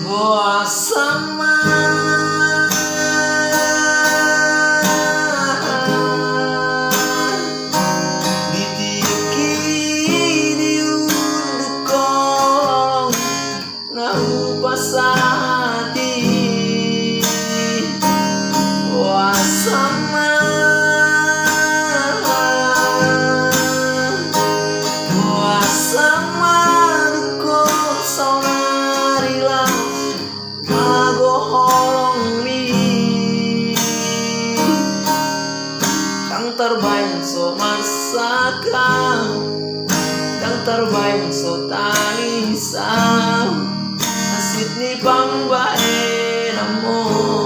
Boa sama ditiki diunduk kolong nahu pasati boa sama boa sama duko saunarila magoholong li kang terbaik so marsaka kang terbaik so talisa asit ni pangbae namo